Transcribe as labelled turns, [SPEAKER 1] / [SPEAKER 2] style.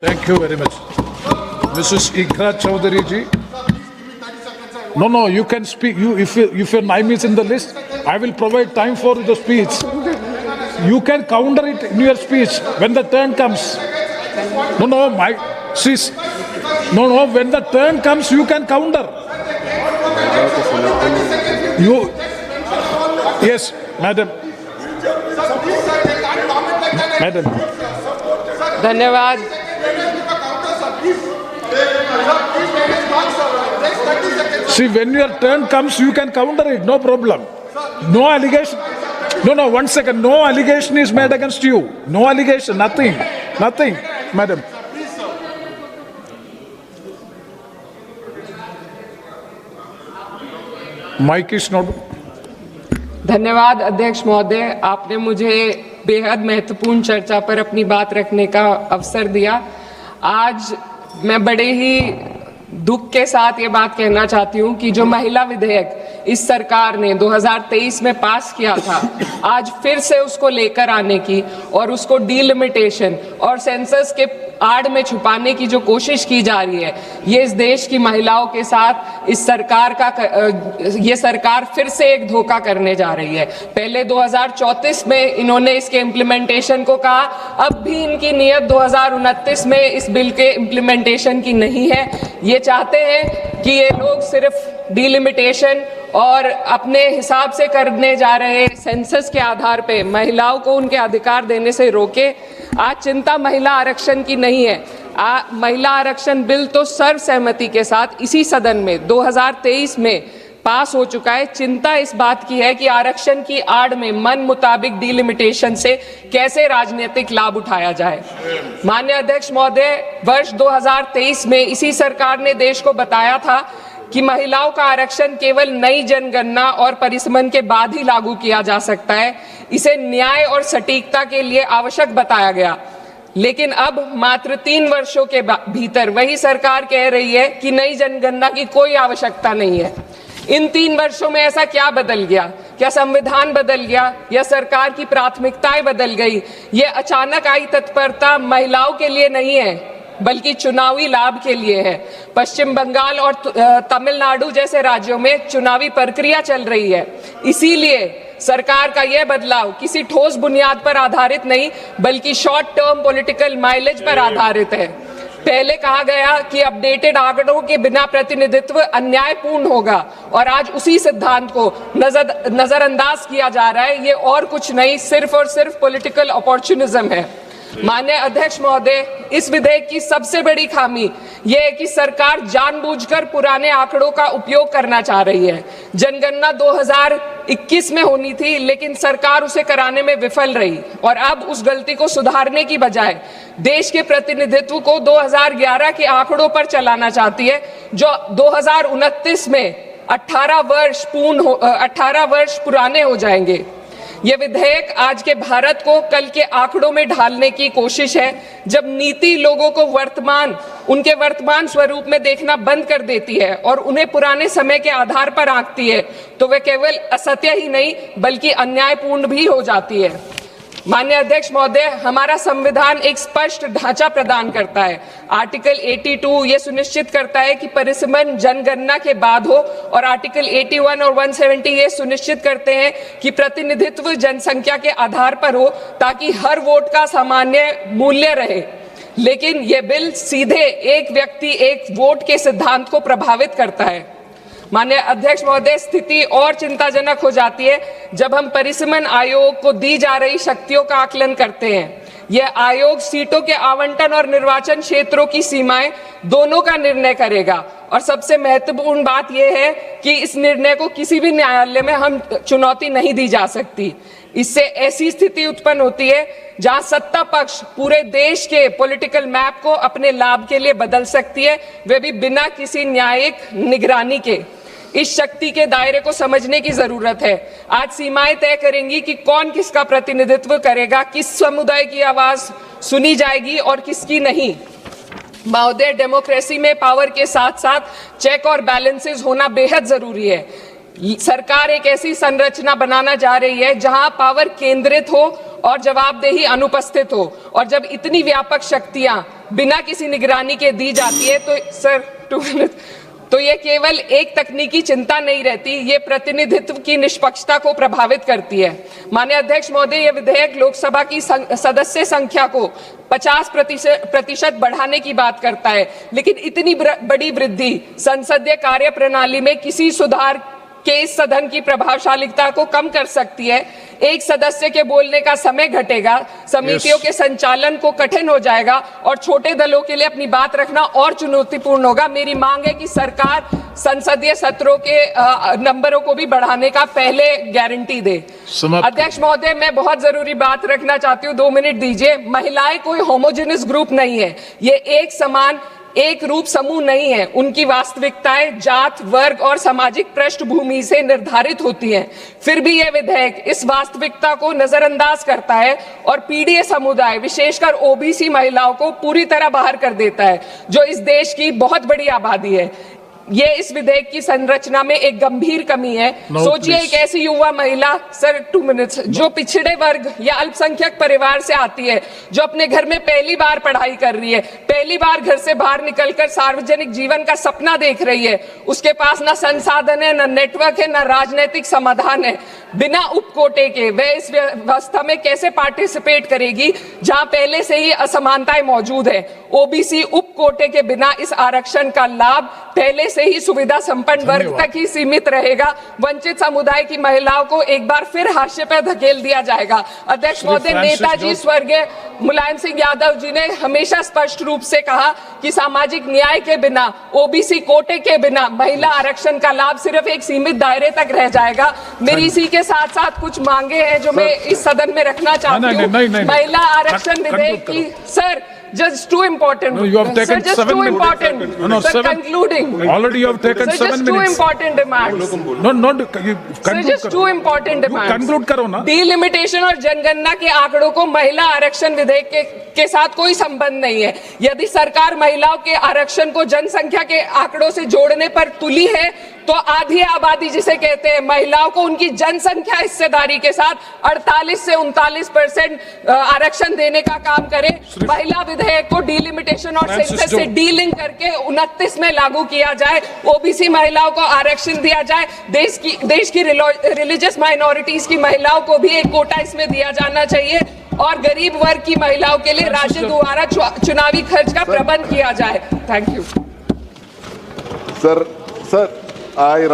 [SPEAKER 1] Thank you very much. Mrs. Ikra Chaudhary ji. No, you can speak. If your name is in the list, I will provide time for the speech. You can counter it in your speech when the turn comes. When the turn comes, you can counter. Yes, madam.
[SPEAKER 2] धन्यवाद।
[SPEAKER 1] See, when your turn comes, you can counter it, no problem. No allegation. No, 1 second. No allegation is made against you. No allegation, nothing, madam. Mic is not.
[SPEAKER 2] धन्यवाद अध्यक्ष महोदय, आपने मुझे बेहद महत्वपूर्ण चर्चा पर अपनी बात रखने का अवसर दिया। आज मैं बड़े ही दुख के साथ ये बात कहना चाहती हूँ कि जो महिला विधेयक इस सरकार ने 2023 में पास किया था, आज फिर से उसको लेकर आने की और उसको डीलिमिटेशन और सेंसस के आड़ में छुपाने की जो कोशिश की जा रही है, ये इस देश की महिलाओं के साथ ये सरकार फिर से एक धोखा करने जा रही है। पहले 2034 में इन्होंने इसके इम्प्लीमेंटेशन को कहा, अब भी इनकी नीयत 2029 में इस बिल के इम्प्लीमेंटेशन की नहीं है। ये चाहते हैं कि ये लोग सिर्फ डीलिमिटेशन और अपने हिसाब से करने जा रहे सेंसस के आधार पे महिलाओं को उनके अधिकार देने से रोके। आज चिंता महिला आरक्षण की नहीं है। महिला आरक्षण बिल तो सर्वसहमति के साथ इसी सदन में 2023 में पास हो चुका है। चिंता इस बात की है कि आरक्षण की आड़ में मन मुताबिक डीलिमिटेशन से कैसे राजनीतिक लाभ उठाया जाए। माननीय अध्यक्ष महोदय, वर्ष 2023 में इसी सरकार ने देश को बताया था कि महिलाओं का आरक्षण केवल नई जनगणना और परिसमन के बाद ही लागू किया जा सकता है। इसे न्याय और सटीकता के लिए आवश्यक बताया गया, लेकिन अब मात्र 3 वर्षों के भीतर वही सरकार कह रही है कि नई जनगणना की कोई आवश्यकता नहीं है। इन 3 वर्षों में ऐसा क्या बदल गया? क्या संविधान बदल गया या सरकार की प्राथमिकताएं बदल गई? ये अचानक आई तत्परता महिलाओं के लिए नहीं है, बल्कि चुनावी लाभ के लिए है। पश्चिम बंगाल और तमिलनाडु जैसे राज्यों में चुनावी प्रक्रिया चल रही है, इसीलिए सरकार का यह बदलाव किसी ठोस बुनियाद पर आधारित नहीं, बल्कि शॉर्ट टर्म पॉलिटिकल माइलेज पर आधारित है। पहले कहा गया कि अपडेटेड आंकड़ों के बिना प्रतिनिधित्व अन्यायपूर्ण होगा, और आज उसी सिद्धांत को नजरअंदाज किया जा रहा है। ये और कुछ नहीं, सिर्फ और सिर्फ पॉलिटिकल अपॉर्चुनिज्म है। माननीय अध्यक्ष महोदय, इस विधेयक की सबसे बड़ी खामी यह है कि सरकार जानबूझकर पुराने आंकड़ों का उपयोग करना चाह रही है। जनगणना 2021 में होनी थी, लेकिन सरकार उसे कराने में विफल रही, और अब उस गलती को सुधारने की बजाय देश के प्रतिनिधित्व को 2011 के आंकड़ों पर चलाना चाहती है, जो 2029 में 18 वर्ष पुराने हो जाएंगे। ये विधेयक आज के भारत को कल के आंकड़ों में ढालने की कोशिश है। जब नीति लोगों को उनके वर्तमान स्वरूप में देखना बंद कर देती है और उन्हें पुराने समय के आधार पर आंकती है, तो वे केवल असत्य ही नहीं बल्कि अन्यायपूर्ण भी हो जाती है। माननीय अध्यक्ष महोदय, हमारा संविधान एक स्पष्ट ढांचा प्रदान करता है। आर्टिकल 82 ये सुनिश्चित करता है कि परिसमन जनगणना के बाद हो, और आर्टिकल 81 और 170 ये सुनिश्चित करते हैं कि प्रतिनिधित्व जनसंख्या के आधार पर हो, ताकि हर वोट का सामान्य मूल्य रहे। लेकिन यह बिल सीधे एक व्यक्ति एक वोट के सिद्धांत को प्रभावित करता है। माननीय अध्यक्ष महोदय, स्थिति और चिंताजनक हो जाती है जब हम परिसमन आयोग को दी जा रही शक्तियों का आकलन करते हैं। यह आयोग सीटों के आवंटन और निर्वाचन क्षेत्रों की सीमाएं दोनों का निर्णय करेगा, और सबसे महत्वपूर्ण बात यह है कि इस निर्णय को किसी भी न्यायालय में हम चुनौती नहीं दी जा सकती। इससे ऐसी स्थिति उत्पन्न होती है जहां सत्ता पक्ष पूरे देश के पॉलिटिकल मैप को अपने लाभ के लिए बदल सकती है, वे भी बिना किसी न्यायिक निगरानी के। इस शक्ति के दायरे को समझने की जरूरत है। आज सीमाएं तय करेंगी कि कौन किसका प्रतिनिधित्व करेगा, किस समुदाय की आवाज सुनी जाएगी और किसकी नहीं। महोदय, डेमोक्रेसी में पावर के साथ साथ चेक और बैलेंसेस होना बेहद जरूरी है। सरकार एक ऐसी संरचना बनाना जा रही है जहां पावर केंद्रित हो और जवाबदेही अनुपस्थित हो, और जब इतनी व्यापक शक्तियां बिना किसी निगरानी के दी जाती है तो सर 2 मिनट, तो ये केवल एक तकनीकी चिंता नहीं रहती, ये प्रतिनिधित्व की निष्पक्षता को प्रभावित करती है। माननीय अध्यक्ष महोदय, ये विधेयक लोकसभा की सदस्य संख्या को 50% बढ़ाने की बात करता है, लेकिन इतनी बड़ी वृद्धि संसदीय कार्य प्रणाली में किसी सुधार के इस सदन की प्रभावशालीता को कम कर सकती है। एक सदस्य के बोलने का समय घटेगा, समितियों के संचालन को कठिन हो जाएगा और छोटे दलों के लिए अपनी बात रखना और चुनौतीपूर्ण होगा। मेरी मांग है कि सरकार संसदीय सत्रों के नंबरों को भी बढ़ाने का पहले गारंटी दे। अध्यक्ष महोदय, मैं बहुत जरूरी बात रखना चाहती हूँ, 2 मिनट दीजिए। महिलाएं कोई होमोजेनियस ग्रुप नहीं है, ये एक समान एक रूप समूह नहीं है। उनकी वास्तविकताएं जात, वर्ग और सामाजिक पृष्ठभूमि से निर्धारित होती हैं। फिर भी यह विधेयक इस वास्तविकता को नजरअंदाज करता है और पीड़ित समुदाय, विशेषकर ओबीसी महिलाओं को पूरी तरह बाहर कर देता है, जो इस देश की बहुत बड़ी आबादी है। ये इस विधेयक की संरचना में एक गंभीर कमी है। सोचिए, एक ऐसी युवा महिला, सर 2 मिनट्स, जो पिछड़े वर्ग या अल्पसंख्यक परिवार से आती है, जो अपने घर में पहली बार पढ़ाई कर रही है, पहली बार घर से बाहर निकलकर सार्वजनिक जीवन का सपना देख रही है, उसके पास ना संसाधन है, ना नेटवर्क है, ना राजनीतिक समाधान है। बिना उपकोटे के वह इस व्यवस्था में कैसे पार्टिसिपेट करेगी जहां पहले से ही असमानताएं मौजूद है। ओबीसी उपकोटे के बिना इस आरक्षण का लाभ पहले से ही सुविधा संपन्न वर्ग तक ही सीमित रहेगा। वंचित समुदाय की महिलाओं को एक बार फिर हाशिए पर धकेल दिया जाएगा। अध्यक्ष महोदय, नेताजी स्वर्गीय मुलायम सिंह यादव जी ने हमेशा स्पष्ट रूप से कहा कि सामाजिक न्याय के बिना, ओबीसी कोटे के बिना महिला आरक्षण का लाभ सिर्फ एक सीमित दायरे तक रह जाएगा। मेरी इसी के साथ साथ कुछ मांगे हैं जो मैं इस सदन में रखना चाहती हूँ। महिला आरक्षण विधेयक की, sir, just too important.
[SPEAKER 1] No, you have taken
[SPEAKER 2] sir, just
[SPEAKER 1] 7
[SPEAKER 2] too
[SPEAKER 1] minutes.
[SPEAKER 2] important.
[SPEAKER 1] No,
[SPEAKER 2] sir,
[SPEAKER 1] 7.
[SPEAKER 2] concluding.
[SPEAKER 1] Already you have taken
[SPEAKER 2] Sir,
[SPEAKER 1] 7
[SPEAKER 2] just
[SPEAKER 1] minutes.
[SPEAKER 2] two important demands.
[SPEAKER 1] No, you
[SPEAKER 2] Sir,
[SPEAKER 1] conclude
[SPEAKER 2] just
[SPEAKER 1] करो.
[SPEAKER 2] two important demands.
[SPEAKER 1] conclude करो ना.
[SPEAKER 2] Delimitation और जनगणना के आंकड़ों को महिला आरक्षण विधेयक के साथ कोई संबंध नहीं है। यदि सरकार महिलाओं के आरक्षण को जनसंख्या के आंकड़ों से जोड़ने पर तुली है, तो आधी आबादी जिसे कहते हैं, महिलाओं को उनकी जनसंख्या हिस्सेदारी के साथ 48 से 39% आरक्षण देने का काम करे। महिला विधेयक को डिलिमिटेशन और सेंसस से डीलिंक करके 29 में लागू किया जाए। ओबीसी महिलाओं को आरक्षण दिया जाए। देश की रिलीजियस माइनॉरिटीज की महिलाओं को भी एक कोटा इसमें दिया जाना चाहिए और गरीब वर्ग की महिलाओं के लिए राज्य द्वारा चुनावी खर्च का प्रबंध किया जाए। Thank you
[SPEAKER 3] sir. I